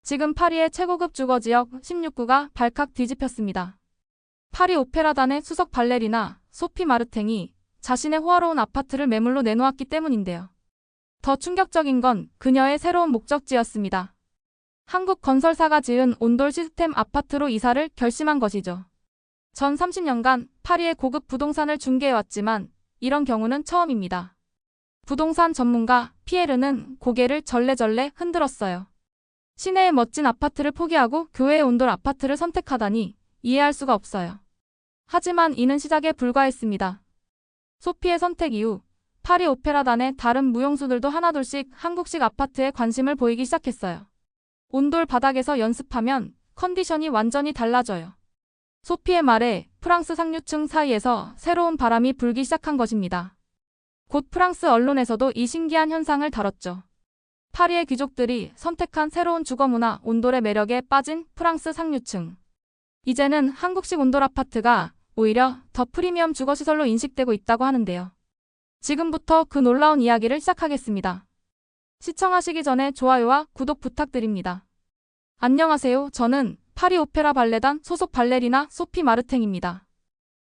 지금 파리의 최고급 주거지역 16구가 발칵 뒤집혔습니다. 파리 오페라단의 수석 발레리나 소피 마르탱이 자신의 호화로운 아파트를 매물로 내놓았기 때문인데요. 더 충격적인 건 그녀의 새로운 목적지였습니다. 한국 건설사가 지은 온돌 시스템 아파트로 이사를 결심한 것이죠. 전 30년간 파리의 고급 부동산을 중개해왔지만 이런 경우는 처음입니다. 부동산 전문가 피에르는 고개를 절레절레 흔들었어요. 시내의 멋진 아파트를 포기하고 교외의 온돌 아파트를 선택하다니 이해할 수가 없어요. 하지만 이는 시작에 불과했습니다. 소피의 선택 이후 파리 오페라단의 다른 무용수들도 하나둘씩 한국식 아파트에 관심을 보이기 시작했어요. 온돌 바닥에서 연습하면 컨디션이 완전히 달라져요. 소피의 말에 프랑스 상류층 사이에서 새로운 바람이 불기 시작한 것입니다. 곧 프랑스 언론에서도 이 신기한 현상을 다뤘죠. 파리의 귀족들이 선택한 새로운 주거문화 온돌의 매력에 빠진 프랑스 상류층. 이제는 한국식 온돌 아파트가 오히려 더 프리미엄 주거시설로 인식되고 있다고 하는데요. 지금부터 그 놀라운 이야기를 시작하겠습니다. 시청하시기 전에 좋아요와 구독 부탁드립니다. 안녕하세요. 저는 파리 오페라 발레단 소속 발레리나 소피 마르탱입니다.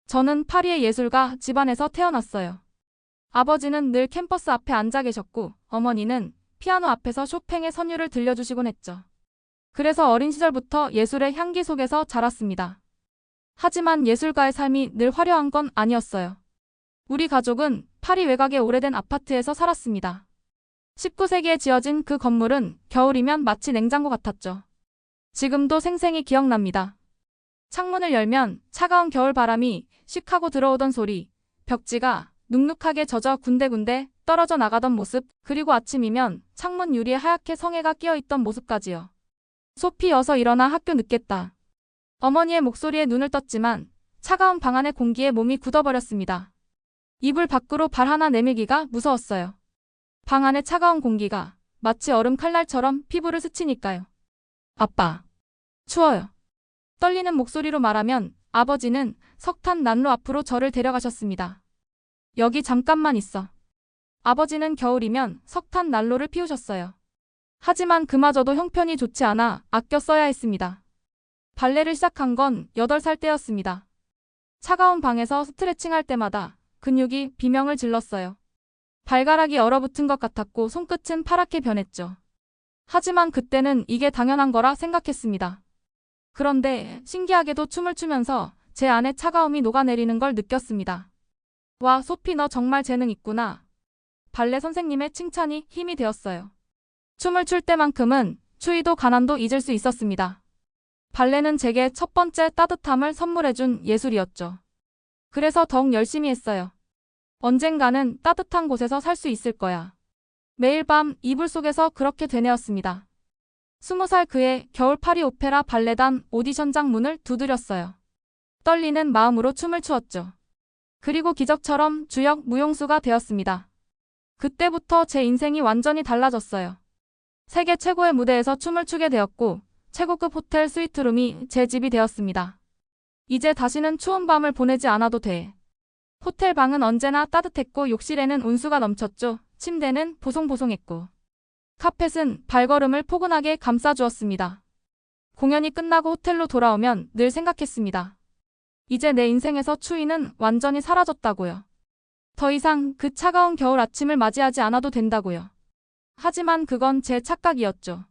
저는 파리의 예술가 집안에서 태어났어요. 아버지는 늘 캠퍼스 앞에 앉아 계셨고 어머니는 피아노 앞에서 쇼팽의 선율을 들려주시곤 했죠. 그래서 어린 시절부터 예술의 향기 속에서 자랐습니다. 하지만 예술가의 삶이 늘 화려한 건 아니었어요. 우리 가족은 파리 외곽의 오래된 아파트에서 살았습니다. 19세기에 지어진 그 건물은 겨울이면 마치 냉장고 같았죠. 지금도 생생히 기억납니다. 창문을 열면 차가운 겨울 바람이 씩 하고 들어오던 소리, 벽지가 눅눅하게 젖어 군데군데 떨어져 나가던 모습, 그리고 아침이면 창문 유리에 하얗게 성에가 끼어있던 모습까지요. 소피 어서 일어나 학교 늦겠다. 어머니의 목소리에 눈을 떴지만 차가운 방 안의 공기에 몸이 굳어버렸습니다. 이불 밖으로 발 하나 내밀기가 무서웠어요. 방 안의 차가운 공기가 마치 얼음 칼날처럼 피부를 스치니까요. 아빠, 추워요. 떨리는 목소리로 말하면 아버지는 석탄 난로 앞으로 저를 데려가셨습니다. 여기 잠깐만 있어. 아버지는 겨울이면 석탄 난로를 피우셨어요. 하지만 그마저도 형편이 좋지 않아 아껴 써야 했습니다. 발레를 시작한 건 8살 때였습니다. 차가운 방에서 스트레칭할 때마다 근육이 비명을 질렀어요. 발가락이 얼어붙은 것 같았고 손끝은 파랗게 변했죠. 하지만 그때는 이게 당연한 거라 생각했습니다. 그런데 신기하게도 춤을 추면서 제 안에 차가움이 녹아내리는 걸 느꼈습니다. 와, 소피 너 정말 재능 있구나. 발레 선생님의 칭찬이 힘이 되었어요. 춤을 출 때만큼은 추위도 가난도 잊을 수 있었습니다. 발레는 제게 첫 번째 따뜻함을 선물해준 예술이었죠. 그래서 더욱 열심히 했어요. 언젠가는 따뜻한 곳에서 살 수 있을 거야. 매일 밤 이불 속에서 그렇게 되뇌었습니다. 20살 그해 겨울 파리 오페라 발레단 오디션장 문을 두드렸어요. 떨리는 마음으로 춤을 추었죠. 그리고 기적처럼 주역 무용수가 되었습니다. 그때부터 제 인생이 완전히 달라졌어요. 세계 최고의 무대에서 춤을 추게 되었고 최고급 호텔 스위트룸이 제 집이 되었습니다. 이제 다시는 추운 밤을 보내지 않아도 돼. 호텔 방은 언제나 따뜻했고 욕실에는 온수가 넘쳤죠. 침대는 보송보송했고 카펫은 발걸음을 포근하게 감싸주었습니다. 공연이 끝나고 호텔로 돌아오면 늘 생각했습니다. 이제 내 인생에서 추위는 완전히 사라졌다고요. 더 이상 그 차가운 겨울 아침을 맞이하지 않아도 된다고요. 하지만 그건 제 착각이었죠.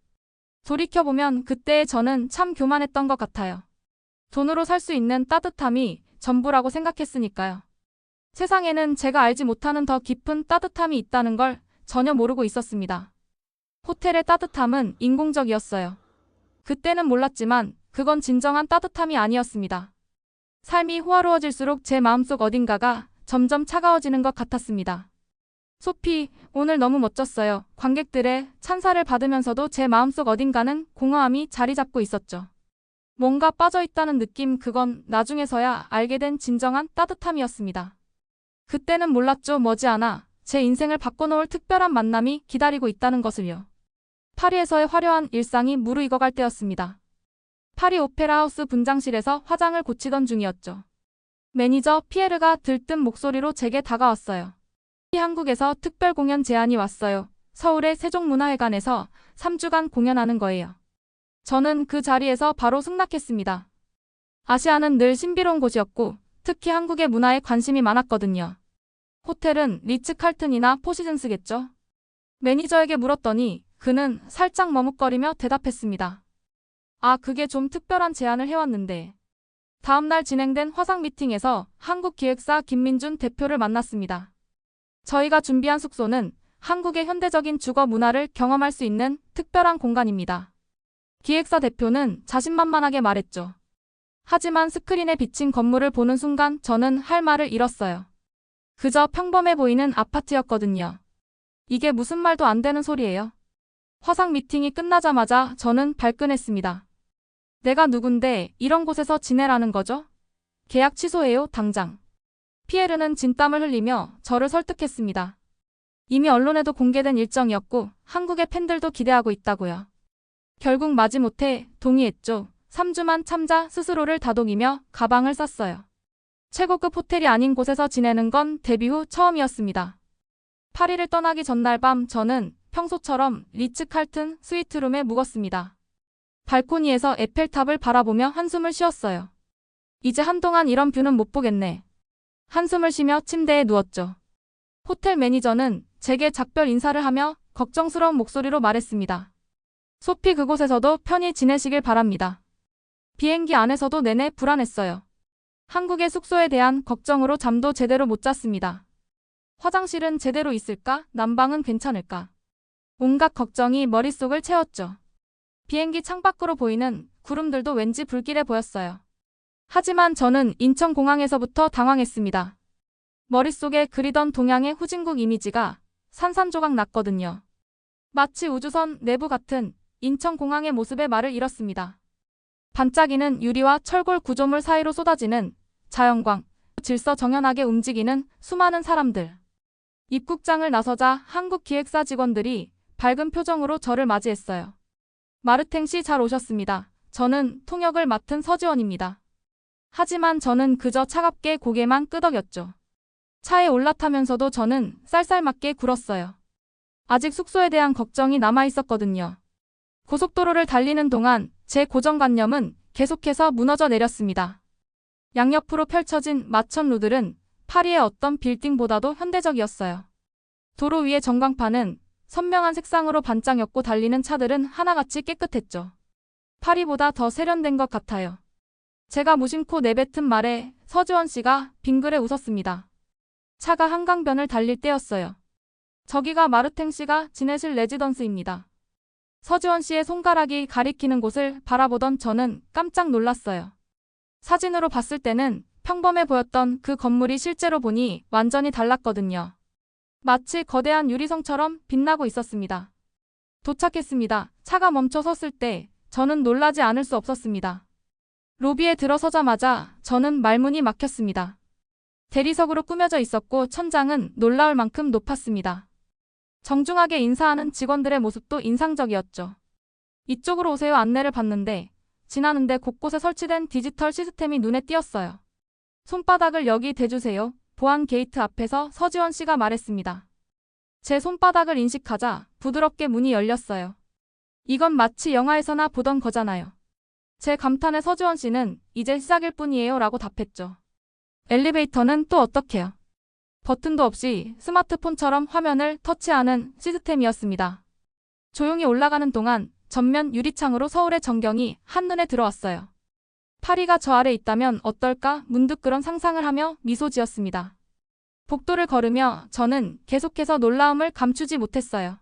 돌이켜보면 그때의 저는 참 교만했던 것 같아요. 돈으로 살 수 있는 따뜻함이 전부라고 생각했으니까요. 세상에는 제가 알지 못하는 더 깊은 따뜻함이 있다는 걸 전혀 모르고 있었습니다. 호텔의 따뜻함은 인공적이었어요. 그때는 몰랐지만 그건 진정한 따뜻함이 아니었습니다. 삶이 호화로워질수록 제 마음속 어딘가가 점점 차가워지는 것 같았습니다. 소피, 오늘 너무 멋졌어요. 관객들의 찬사를 받으면서도 제 마음속 어딘가는 공허함이 자리 잡고 있었죠. 뭔가 빠져있다는 느낌, 그건 나중에서야 알게 된 진정한 따뜻함이었습니다. 그때는 몰랐죠. 머지않아 제 인생을 바꿔놓을 특별한 만남이 기다리고 있다는 것을요. 파리에서의 화려한 일상이 무르익어갈 때였습니다. 파리 오페라 하우스 분장실에서 화장을 고치던 중이었죠. 매니저 피에르가 들뜬 목소리로 제게 다가왔어요. 한국에서 특별 공연 제안이 왔어요. 서울의 세종문화회관에서 3주간 공연하는 거예요. 저는 그 자리에서 바로 승낙했습니다. 아시아는 늘 신비로운 곳이었고 특히 한국의 문화에 관심이 많았거든요. 호텔은 리츠칼튼이나 포시즌스겠죠? 매니저에게 물었더니 그는 살짝 머뭇거리며 대답했습니다. 아, 그게 좀 특별한 제안을 해왔는데. 다음날 진행된 화상 미팅에서 한국 기획사 김민준 대표를 만났습니다. 저희가 준비한 숙소는 한국의 현대적인 주거 문화를 경험할 수 있는 특별한 공간입니다. 기획사 대표는 자신만만하게 말했죠. 하지만 스크린에 비친 건물을 보는 순간 저는 할 말을 잃었어요. 그저 평범해 보이는 아파트였거든요. 이게 무슨 말도 안 되는 소리예요. 화상 미팅이 끝나자마자 저는 발끈했습니다. 내가 누군데 이런 곳에서 지내라는 거죠? 계약 취소해요, 당장. 피에르는 진땀을 흘리며 저를 설득했습니다. 이미 언론에도 공개된 일정이었고 한국의 팬들도 기대하고 있다고요. 결국 마지못해 동의했죠. 3주만 참자 스스로를 다독이며 가방을 쌌어요. 최고급 호텔이 아닌 곳에서 지내는 건 데뷔 후 처음이었습니다. 파리를 떠나기 전날 밤 저는 평소처럼 리츠칼튼 스위트룸에 묵었습니다. 발코니에서 에펠탑을 바라보며 한숨을 쉬었어요. 이제 한동안 이런 뷰는 못 보겠네. 한숨을 쉬며 침대에 누웠죠. 호텔 매니저는 제게 작별 인사를 하며 걱정스러운 목소리로 말했습니다. 소피, 그곳에서도 편히 지내시길 바랍니다. 비행기 안에서도 내내 불안했어요. 한국의 숙소에 대한 걱정으로 잠도 제대로 못 잤습니다. 화장실은 제대로 있을까? 난방은 괜찮을까? 온갖 걱정이 머릿속을 채웠죠. 비행기 창밖으로 보이는 구름들도 왠지 불길해 보였어요. 하지만 저는 인천공항에서부터 당황했습니다. 머릿속에 그리던 동양의 후진국 이미지가 산산조각 났거든요. 마치 우주선 내부 같은 인천공항의 모습에 말을 잃었습니다. 반짝이는 유리와 철골 구조물 사이로 쏟아지는 자연광, 질서 정연하게 움직이는 수많은 사람들. 입국장을 나서자 한국 기획사 직원들이 밝은 표정으로 저를 맞이했어요. 마르탱 씨, 잘 오셨습니다. 저는 통역을 맡은 서지원입니다. 하지만 저는 그저 차갑게 고개만 끄덕였죠. 차에 올라타면서도 저는 쌀쌀맞게 굴었어요. 아직 숙소에 대한 걱정이 남아있었거든요. 고속도로를 달리는 동안 제 고정관념은 계속해서 무너져 내렸습니다. 양옆으로 펼쳐진 마천루들은 파리의 어떤 빌딩보다도 현대적이었어요. 도로 위의 전광판은 선명한 색상으로 반짝였고 달리는 차들은 하나같이 깨끗했죠. 파리보다 더 세련된 것 같아요. 제가 무심코 내뱉은 말에 서지원 씨가 빙그레 웃었습니다. 차가 한강변을 달릴 때였어요. 저기가 마르탱 씨가 지내실 레지던스입니다. 서지원 씨의 손가락이 가리키는 곳을 바라보던 저는 깜짝 놀랐어요. 사진으로 봤을 때는 평범해 보였던 그 건물이 실제로 보니 완전히 달랐거든요. 마치 거대한 유리성처럼 빛나고 있었습니다. 도착했습니다. 차가 멈춰 섰을 때 저는 놀라지 않을 수 없었습니다. 로비에 들어서자마자 저는 말문이 막혔습니다. 대리석으로 꾸며져 있었고 천장은 놀라울 만큼 높았습니다. 정중하게 인사하는 직원들의 모습도 인상적이었죠. 이쪽으로 오세요. 안내를 받는데 지나는데 곳곳에 설치된 디지털 시스템이 눈에 띄었어요. 손바닥을 여기 대주세요. 보안 게이트 앞에서 서지원 씨가 말했습니다. 제 손바닥을 인식하자 부드럽게 문이 열렸어요. 이건 마치 영화에서나 보던 거잖아요. 제 감탄에 서지원 씨는 이제 시작일 뿐이에요 라고 답했죠. 엘리베이터는 또 어떡해요? 버튼도 없이 스마트폰처럼 화면을 터치하는 시스템이었습니다. 조용히 올라가는 동안 전면 유리창으로 서울의 전경이 한눈에 들어왔어요. 파리가 저 아래 있다면 어떨까 문득 그런 상상을 하며 미소 지었습니다. 복도를 걸으며 저는 계속해서 놀라움을 감추지 못했어요.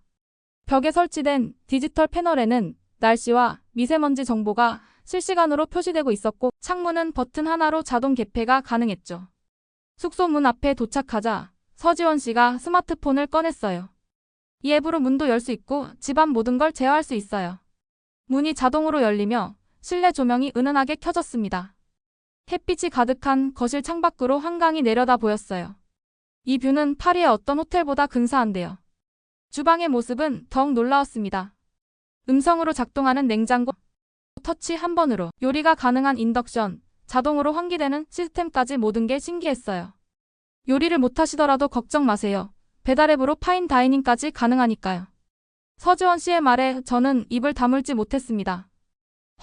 벽에 설치된 디지털 패널에는 날씨와 미세먼지 정보가 실시간으로 표시되고 있었고 창문은 버튼 하나로 자동 개폐가 가능했죠. 숙소 문 앞에 도착하자 서지원 씨가 스마트폰을 꺼냈어요. 이 앱으로 문도 열 수 있고 집안 모든 걸 제어할 수 있어요. 문이 자동으로 열리며 실내 조명이 은은하게 켜졌습니다. 햇빛이 가득한 거실 창밖으로 한강이 내려다 보였어요. 이 뷰는 파리의 어떤 호텔보다 근사한데요. 주방의 모습은 더욱 놀라웠습니다. 음성으로 작동하는 냉장고, 터치 한 번으로 요리가 가능한 인덕션, 자동으로 환기되는 시스템까지 모든 게 신기했어요. 요리를 못하시더라도 걱정 마세요. 배달앱으로 파인 다이닝까지 가능하니까요. 서지원 씨의 말에 저는 입을 다물지 못했습니다.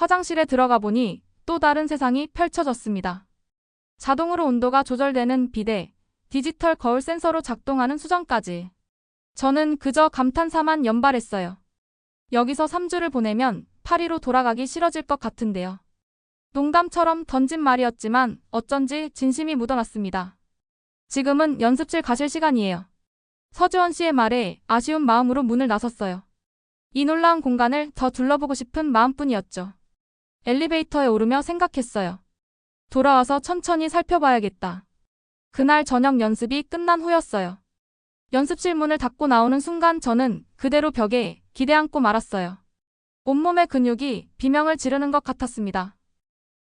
화장실에 들어가 보니 또 다른 세상이 펼쳐졌습니다. 자동으로 온도가 조절되는 비데, 디지털 거울 센서로 작동하는 수정까지. 저는 그저 감탄사만 연발했어요. 여기서 3주를 보내면 파리로 돌아가기 싫어질 것 같은데요. 농담처럼 던진 말이었지만 어쩐지 진심이 묻어났습니다. 지금은 연습실 가실 시간이에요. 서지원 씨의 말에 아쉬운 마음으로 문을 나섰어요. 이 놀라운 공간을 더 둘러보고 싶은 마음뿐이었죠. 엘리베이터에 오르며 생각했어요. 돌아와서 천천히 살펴봐야겠다. 그날 저녁 연습이 끝난 후였어요. 연습실 문을 닫고 나오는 순간 저는 그대로 벽에 기대앉고 말았어요. 온몸의 근육이 비명을 지르는 것 같았습니다.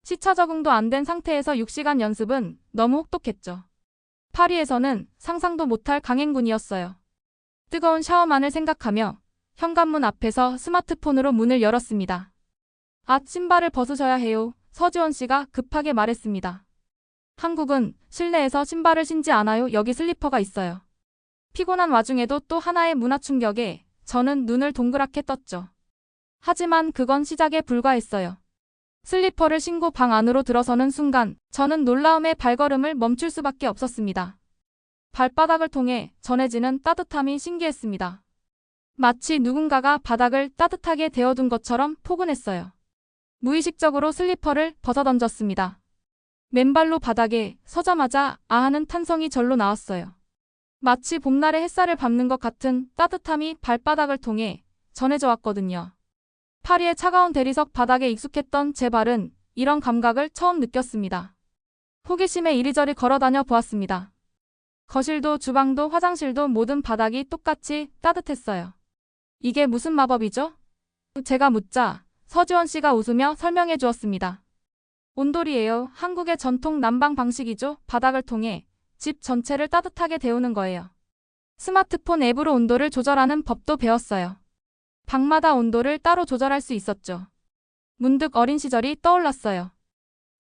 시차 적응도 안 된 상태에서 6시간 연습은 너무 혹독했죠. 파리에서는 상상도 못할 강행군이었어요. 뜨거운 샤워만을 생각하며 현관문 앞에서 스마트폰으로 문을 열었습니다. 아, 신발을 벗으셔야 해요. 서지원 씨가 급하게 말했습니다. 한국은 실내에서 신발을 신지 않아요. 여기 슬리퍼가 있어요. 피곤한 와중에도 또 하나의 문화 충격에 저는 눈을 동그랗게 떴죠. 하지만 그건 시작에 불과했어요. 슬리퍼를 신고 방 안으로 들어서는 순간 저는 놀라움에 발걸음을 멈출 수밖에 없었습니다. 발바닥을 통해 전해지는 따뜻함이 신기했습니다. 마치 누군가가 바닥을 따뜻하게 데워둔 것처럼 포근했어요. 무의식적으로 슬리퍼를 벗어던졌습니다. 맨발로 바닥에 서자마자 아하는 탄성이 절로 나왔어요. 마치 봄날의 햇살을 밟는 것 같은 따뜻함이 발바닥을 통해 전해져 왔거든요. 파리의 차가운 대리석 바닥에 익숙했던 제 발은 이런 감각을 처음 느꼈습니다. 호기심에 이리저리 걸어다녀 보았습니다. 거실도 주방도 화장실도 모든 바닥이 똑같이 따뜻했어요. 이게 무슨 마법이죠? 제가 묻자 서지원 씨가 웃으며 설명해 주었습니다. 온돌이에요. 한국의 전통 난방 방식이죠. 바닥을 통해 집 전체를 따뜻하게 데우는 거예요. 스마트폰 앱으로 온도를 조절하는 법도 배웠어요. 방마다 온도를 따로 조절할 수 있었죠. 문득 어린 시절이 떠올랐어요.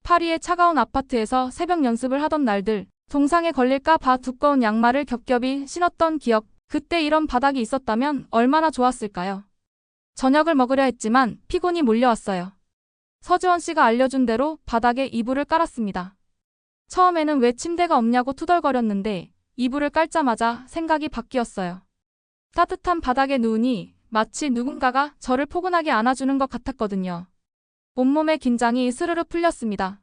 파리의 차가운 아파트에서 새벽 연습을 하던 날들, 동상에 걸릴까 봐 두꺼운 양말을 겹겹이 신었던 기억, 그때 이런 바닥이 있었다면 얼마나 좋았을까요? 저녁을 먹으려 했지만 피곤이 몰려왔어요. 서지원 씨가 알려준 대로 바닥에 이불을 깔았습니다. 처음에는 왜 침대가 없냐고 투덜거렸는데 이불을 깔자마자 생각이 바뀌었어요. 따뜻한 바닥에 누우니 마치 누군가가 저를 포근하게 안아주는 것 같았거든요. 온몸의 긴장이 스르르 풀렸습니다.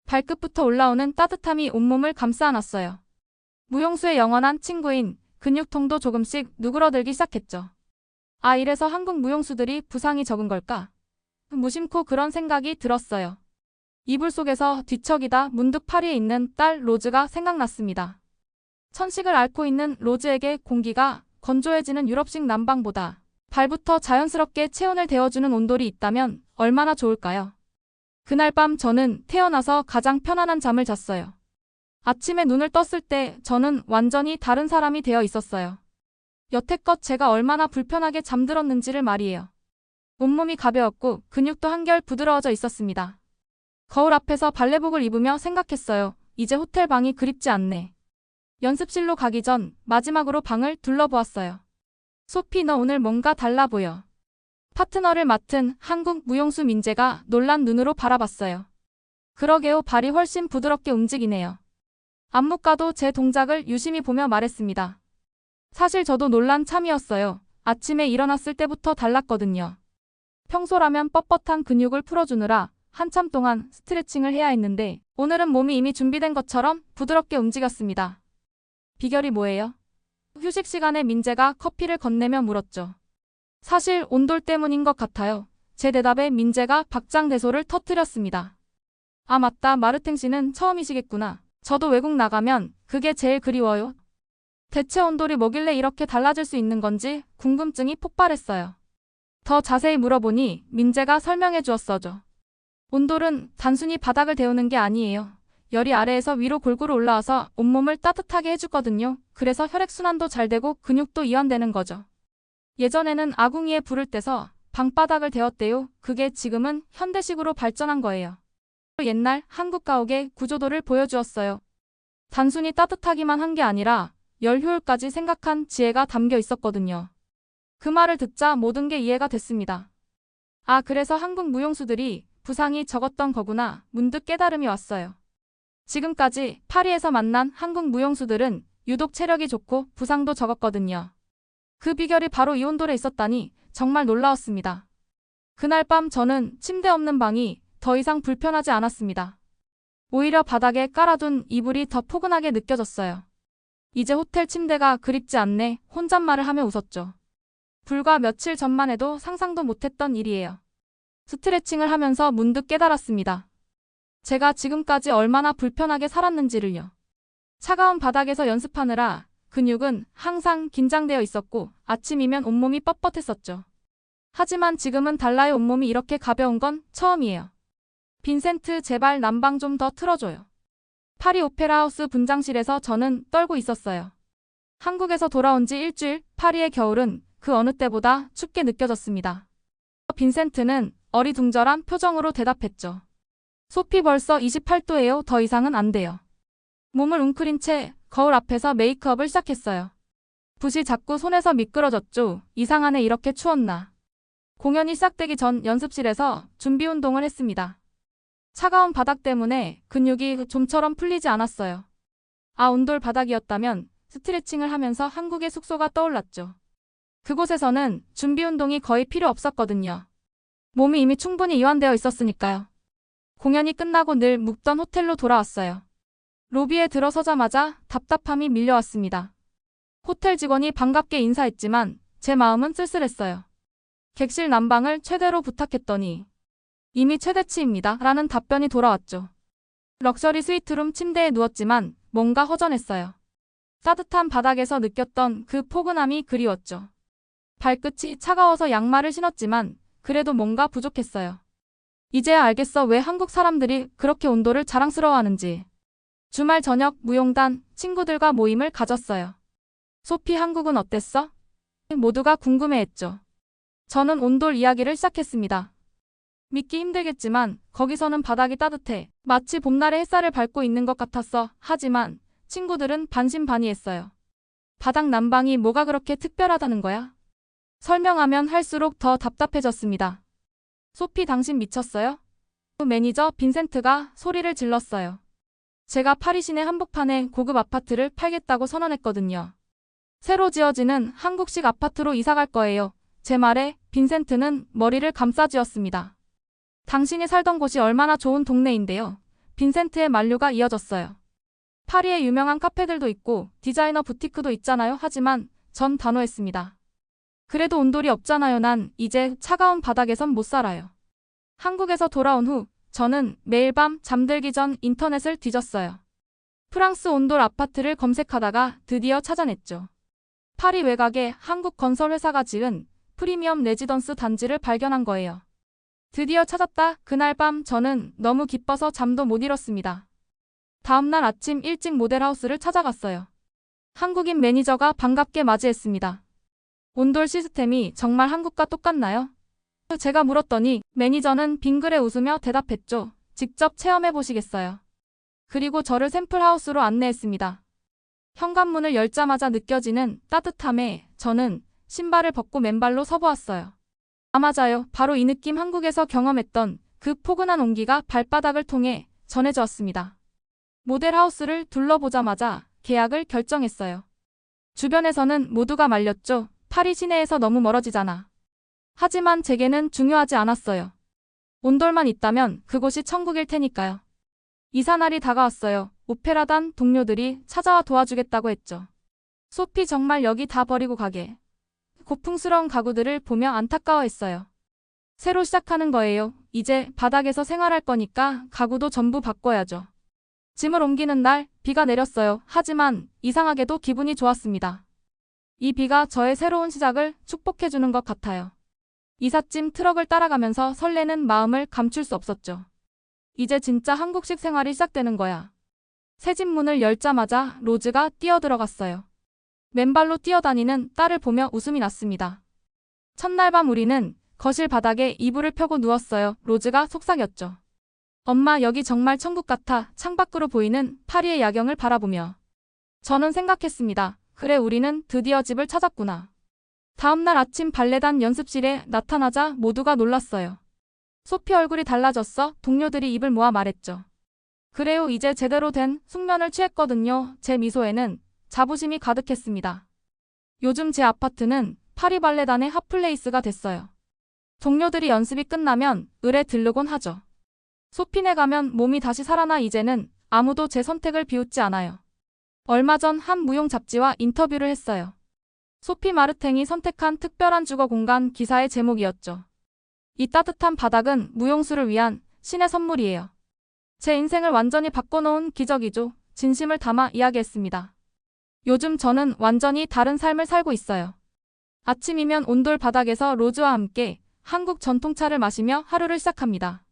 발끝부터 올라오는 따뜻함이 온몸을 감싸 안았어요. 무용수의 영원한 친구인 근육통도 조금씩 누그러들기 시작했죠. 아, 이래서 한국 무용수들이 부상이 적은 걸까? 무심코 그런 생각이 들었어요. 이불 속에서 뒤척이다 문득 파리에 있는 딸 로즈가 생각났습니다. 천식을 앓고 있는 로즈에게 공기가 건조해지는 유럽식 난방보다 발부터 자연스럽게 체온을 데워주는 온돌이 있다면 얼마나 좋을까요? 그날 밤 저는 태어나서 가장 편안한 잠을 잤어요. 아침에 눈을 떴을 때 저는 완전히 다른 사람이 되어 있었어요. 여태껏 제가 얼마나 불편하게 잠들었는지를 말이에요. 온몸이 가벼웠고 근육도 한결 부드러워져 있었습니다. 거울 앞에서 발레복을 입으며 생각했어요. 이제 호텔 방이 그립지 않네. 연습실로 가기 전 마지막으로 방을 둘러보았어요. 소피, 너 오늘 뭔가 달라 보여. 파트너를 맡은 한국 무용수 민재가 놀란 눈으로 바라봤어요. 그러게요, 발이 훨씬 부드럽게 움직이네요. 안무가도 제 동작을 유심히 보며 말했습니다. 사실 저도 놀란 참이었어요. 아침에 일어났을 때부터 달랐거든요. 평소라면 뻣뻣한 근육을 풀어주느라 한참 동안 스트레칭을 해야 했는데 오늘은 몸이 이미 준비된 것처럼 부드럽게 움직였습니다. 비결이 뭐예요? 휴식 시간에 민재가 커피를 건네며 물었죠. 사실 온돌 때문인 것 같아요. 제 대답에 민재가 박장대소를 터뜨렸습니다. 아, 맞다. 마르탱 씨는 처음이시겠구나. 저도 외국 나가면 그게 제일 그리워요. 대체 온돌이 뭐길래 이렇게 달라질 수 있는 건지 궁금증이 폭발했어요. 더 자세히 물어보니 민재가 설명해 주었어죠. 온돌은 단순히 바닥을 데우는 게 아니에요. 열이 아래에서 위로 골고루 올라와서 온몸을 따뜻하게 해주거든요. 그래서 혈액순환도 잘 되고 근육도 이완되는 거죠. 예전에는 아궁이에 불을 떼서 방바닥을 데웠대요. 그게 지금은 현대식으로 발전한 거예요. 옛날 한국 가옥의 구조도를 보여주었어요. 단순히 따뜻하기만 한 게 아니라 열 효율까지 생각한 지혜가 담겨 있었거든요. 그 말을 듣자 모든 게 이해가 됐습니다. 아, 그래서 한국 무용수들이 부상이 적었던 거구나. 문득 깨달음이 왔어요. 지금까지 파리에서 만난 한국 무용수들은 유독 체력이 좋고 부상도 적었거든요. 그 비결이 바로 이 온돌에 있었다니 정말 놀라웠습니다. 그날 밤 저는 침대 없는 방이 더 이상 불편하지 않았습니다. 오히려 바닥에 깔아둔 이불이 더 포근하게 느껴졌어요. 이제 호텔 침대가 그립지 않네. 혼잣말을 하며 웃었죠. 불과 며칠 전만 해도 상상도 못했던 일이에요. 스트레칭을 하면서 문득 깨달았습니다. 제가 지금까지 얼마나 불편하게 살았는지를요. 차가운 바닥에서 연습하느라 근육은 항상 긴장되어 있었고 아침이면 온몸이 뻣뻣했었죠. 하지만 지금은 달라요. 온몸이 이렇게 가벼운 건 처음이에요. 빈센트, 제발 난방 좀 더 틀어줘요. 파리 오페라 하우스 분장실에서 저는 떨고 있었어요. 한국에서 돌아온 지 일주일, 파리의 겨울은 그 어느 때보다 춥게 느껴졌습니다. 빈센트는 어리둥절한 표정으로 대답했죠. 소피 벌써 28도예요. 더 이상은 안 돼요. 몸을 웅크린 채 거울 앞에서 메이크업을 시작했어요. 붓이 자꾸 손에서 미끄러졌죠. 이상하네, 이렇게 추웠나. 공연이 시작되기 전 연습실에서 준비 운동을 했습니다. 차가운 바닥 때문에 근육이 좀처럼 풀리지 않았어요. 아, 온돌 바닥이었다면 스트레칭을 하면서 한국의 숙소가 떠올랐죠. 그곳에서는 준비 운동이 거의 필요 없었거든요. 몸이 이미 충분히 이완되어 있었으니까요. 공연이 끝나고 늘 묵던 호텔로 돌아왔어요. 로비에 들어서자마자 답답함이 밀려왔습니다. 호텔 직원이 반갑게 인사했지만 제 마음은 쓸쓸했어요. 객실 난방을 최대로 부탁했더니 이미 최대치입니다. 라는 답변이 돌아왔죠. 럭셔리 스위트룸 침대에 누웠지만 뭔가 허전했어요. 따뜻한 바닥에서 느꼈던 그 포근함이 그리웠죠. 발끝이 차가워서 양말을 신었지만 그래도 뭔가 부족했어요. 이제야 알겠어, 왜 한국 사람들이 그렇게 온도를 자랑스러워하는지. 주말 저녁 무용단 친구들과 모임을 가졌어요. 소피, 한국은 어땠어? 모두가 궁금해했죠. 저는 온돌 이야기를 시작했습니다. 믿기 힘들겠지만 거기서는 바닥이 따뜻해 마치 봄날의 햇살을 밟고 있는 것 같았어. 하지만 친구들은 반신반의했어요. 바닥 난방이 뭐가 그렇게 특별하다는 거야? 설명하면 할수록 더 답답해졌습니다. 소피, 당신 미쳤어요? 매니저 빈센트가 소리를 질렀어요. 제가 파리 시내 한복판에 고급 아파트를 팔겠다고 선언했거든요. 새로 지어지는 한국식 아파트로 이사갈 거예요. 제 말에 빈센트는 머리를 감싸쥐었습니다. 당신이 살던 곳이 얼마나 좋은 동네인데요. 빈센트의 만류가 이어졌어요. 파리에 유명한 카페들도 있고 디자이너 부티크도 있잖아요. 하지만 전 단호했습니다. 그래도 온돌이 없잖아요. 난 이제 차가운 바닥에선 못 살아요. 한국에서 돌아온 후 저는 매일 밤 잠들기 전 인터넷을 뒤졌어요. 프랑스 온돌 아파트를 검색하다가 드디어 찾아냈죠. 파리 외곽에 한국 건설 회사가 지은 프리미엄 레지던스 단지를 발견한 거예요. 드디어 찾았다. 그날 밤 저는 너무 기뻐서 잠도 못 이뤘습니다. 다음날 아침 일찍 모델하우스를 찾아갔어요. 한국인 매니저가 반갑게 맞이했습니다. 온돌 시스템이 정말 한국과 똑같나요? 제가 물었더니 매니저는 빙그레 웃으며 대답했죠. 직접 체험해 보시겠어요? 그리고 저를 샘플하우스로 안내했습니다. 현관문을 열자마자 느껴지는 따뜻함에 저는 신발을 벗고 맨발로 서보았어요. 아, 맞아요. 바로 이 느낌, 한국에서 경험했던 그 포근한 온기가 발바닥을 통해 전해져 왔습니다. 모델하우스를 둘러보자마자 계약을 결정했어요. 주변에서는 모두가 말렸죠. 파리 시내에서 너무 멀어지잖아. 하지만 제게는 중요하지 않았어요. 온돌만 있다면 그곳이 천국일 테니까요. 이사날이 다가왔어요. 오페라단 동료들이 찾아와 도와주겠다고 했죠. 소피, 정말 여기 다 버리고 가게. 고풍스러운 가구들을 보며 안타까워했어요. 새로 시작하는 거예요. 이제 바닥에서 생활할 거니까 가구도 전부 바꿔야죠. 짐을 옮기는 날 비가 내렸어요. 하지만 이상하게도 기분이 좋았습니다. 이 비가 저의 새로운 시작을 축복해주는 것 같아요. 이삿짐 트럭을 따라가면서 설레는 마음을 감출 수 없었죠. 이제 진짜 한국식 생활이 시작되는 거야. 새 집 문을 열자마자 로즈가 뛰어들어갔어요. 맨발로 뛰어다니는 딸을 보며 웃음이 났습니다. 첫날 밤 우리는 거실 바닥에 이불을 펴고 누웠어요. 로즈가 속삭였죠. 엄마, 여기 정말 천국 같아. 창밖으로 보이는 파리의 야경을 바라보며. 저는 생각했습니다. 그래, 우리는 드디어 집을 찾았구나. 다음날 아침 발레단 연습실에 나타나자 모두가 놀랐어요. 소피 얼굴이 달라졌어 동료들이 입을 모아 말했죠. 그래요, 이제 제대로 된 숙면을 취했거든요. 제 미소에는 자부심이 가득했습니다. 요즘 제 아파트는 파리 발레단의 핫플레이스가 됐어요. 동료들이 연습이 끝나면 을에 들르곤 하죠. 소피네 가면 몸이 다시 살아나 이제는 아무도 제 선택을 비웃지 않아요. 얼마 전 한 무용 잡지와 인터뷰를 했어요. 소피 마르탱이 선택한 특별한 주거 공간 기사의 제목이었죠. 이 따뜻한 바닥은 무용수를 위한 신의 선물이에요. 제 인생을 완전히 바꿔놓은 기적이죠. 진심을 담아 이야기했습니다. 요즘 저는 완전히 다른 삶을 살고 있어요. 아침이면 온돌 바닥에서 로즈와 함께 한국 전통차를 마시며 하루를 시작합니다.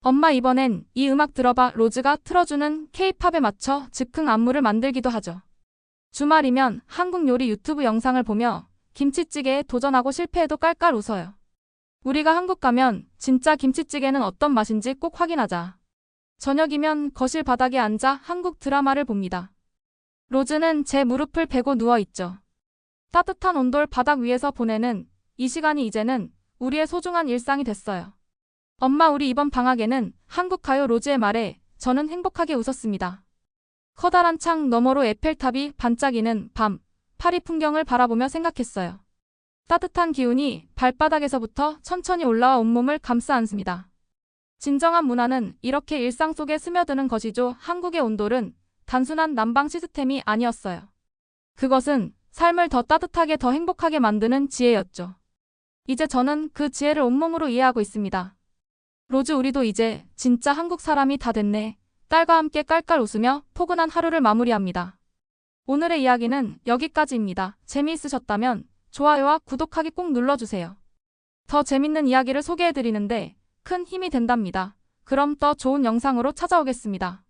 엄마 이번엔 이 음악 들어봐. 로즈가 틀어주는 K-팝에 맞춰 즉흥 안무를 만들기도 하죠. 주말이면 한국 요리 유튜브 영상을 보며 김치찌개에 도전하고 실패해도 깔깔 웃어요. 우리가 한국 가면 진짜 김치찌개는 어떤 맛인지 꼭 확인하자. 저녁이면 거실 바닥에 앉아 한국 드라마를 봅니다. 로즈는 제 무릎을 베고 누워있죠. 따뜻한 온돌 바닥 위에서 보내는 이 시간이 이제는 우리의 소중한 일상이 됐어요. 엄마, 우리 이번 방학에는 한국 가요. 로즈의 말에 저는 행복하게 웃었습니다. 커다란 창 너머로 에펠탑이 반짝이는 밤, 파리 풍경을 바라보며 생각했어요. 따뜻한 기운이 발바닥에서부터 천천히 올라와 온몸을 감싸 안습니다. 진정한 문화는 이렇게 일상 속에 스며드는 것이죠. 한국의 온돌은 단순한 난방 시스템이 아니었어요. 그것은 삶을 더 따뜻하게 더 행복하게 만드는 지혜였죠. 이제 저는 그 지혜를 온몸으로 이해하고 있습니다. 로즈, 우리도 이제 진짜 한국 사람이 다 됐네. 딸과 함께 깔깔 웃으며 포근한 하루를 마무리합니다. 오늘의 이야기는 여기까지입니다. 재미있으셨다면 좋아요와 구독하기 꼭 눌러주세요. 더 재밌는 이야기를 소개해드리는데 큰 힘이 된답니다. 그럼 더 좋은 영상으로 찾아오겠습니다.